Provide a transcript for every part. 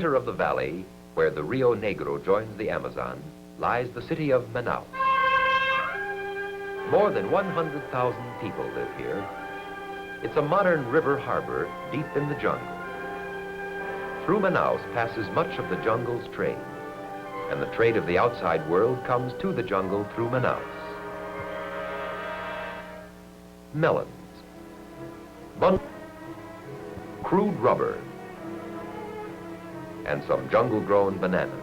center of the valley, where the Rio Negro joins the Amazon, lies the city of Manaus. More than 100,000 people live here. It's a modern river harbor deep in the jungle. Through Manaus passes much of the jungle's trade, and the trade of the outside world comes to the jungle through Manaus. Melons, crude rubber, and some jungle-grown bananas.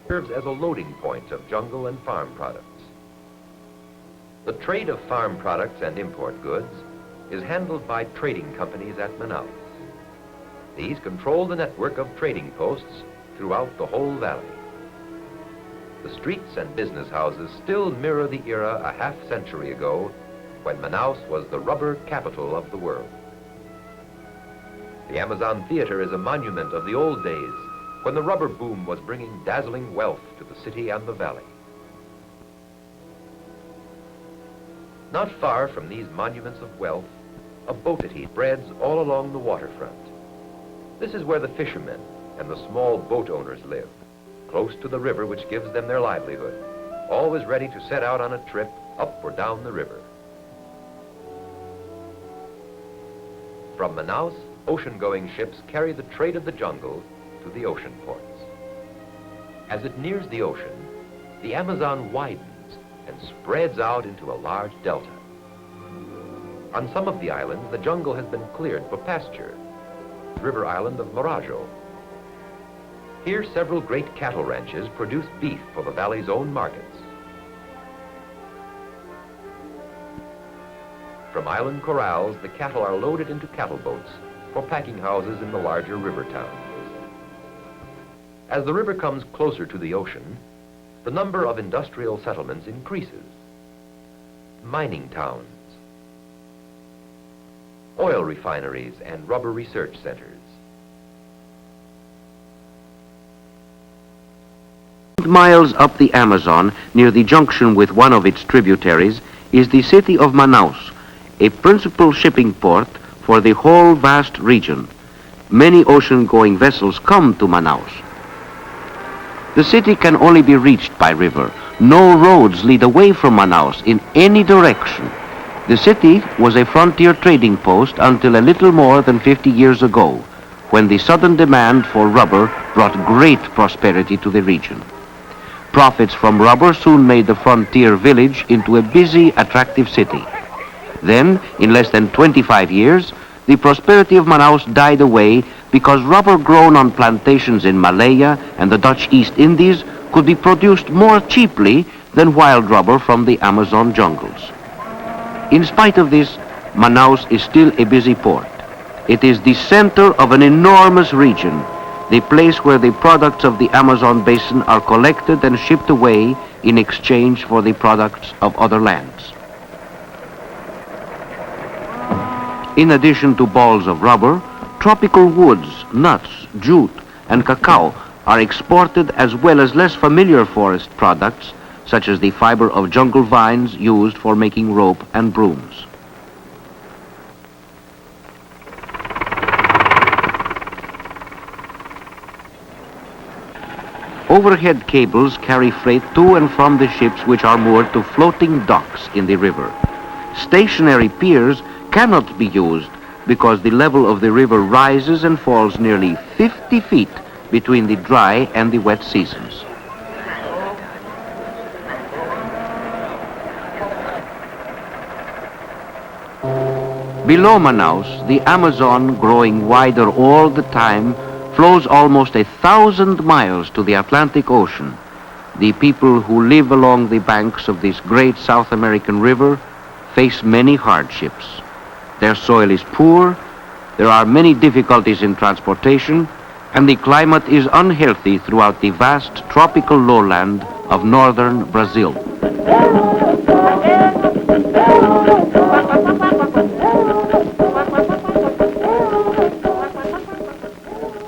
Serves as a loading point of jungle and farm products. The trade of farm products and import goods is handled by trading companies at Manaus. These control the network of trading posts throughout the whole valley. The streets and business houses still mirror the era a half-century ago when Manaus was the rubber capital of the world. The Amazon Theater is a monument of the old days when the rubber boom was bringing dazzling wealth to the city and the valley. Not far from these monuments of wealth, a boat city spreads all along the waterfront. This is where the fishermen and the small boat owners live, close to the river which gives them their livelihood, always ready to set out on a trip up or down the river. From Manaus, ocean-going ships carry the trade of the jungle to the ocean ports. As it nears the ocean, the Amazon widens and spreads out into a large delta. On some of the islands, the jungle has been cleared for pasture. River island of Marajo. Here, several great cattle ranches produce beef for the valley's own markets. From island corrals, the cattle are loaded into cattle boats for packing houses in the larger river towns. As the river comes closer to the ocean, the number of industrial settlements increases. Mining towns, oil refineries, and rubber research centers. Miles up the Amazon, near the junction with one of its tributaries, is the city of Manaus, a principal shipping port for the whole vast region. Many ocean-going vessels come to Manaus. The city can only be reached by river. No roads lead away from Manaus in any direction. The city was a frontier trading post until a little more than 50 years ago, when the sudden demand for rubber brought great prosperity to the region. Profits from rubber soon made the frontier village into a busy, attractive city. Then, in less than 25 years, the prosperity of Manaus died away because rubber grown on plantations in Malaya and the Dutch East Indies could be produced more cheaply than wild rubber from the Amazon jungles. In spite of this, Manaus is still a busy port. It is the center of an enormous region, the place where the products of the Amazon basin are collected and shipped away in exchange for the products of other lands. In addition to balls of rubber, tropical woods, nuts, jute, and cacao are exported, as well as less familiar forest products, such as the fiber of jungle vines used for making rope and brooms. Overhead cables carry freight to and from the ships which are moored to floating docks in the river. Stationary piers cannot be used because the level of the river rises and falls nearly 50 feet between the dry and the wet seasons. Below Manaus, the Amazon, growing wider all the time, flows almost 1,000 miles to the Atlantic Ocean. The people who live along the banks of this great South American river face many hardships. Their soil is poor, there are many difficulties in transportation, and the climate is unhealthy throughout the vast tropical lowland of northern Brazil.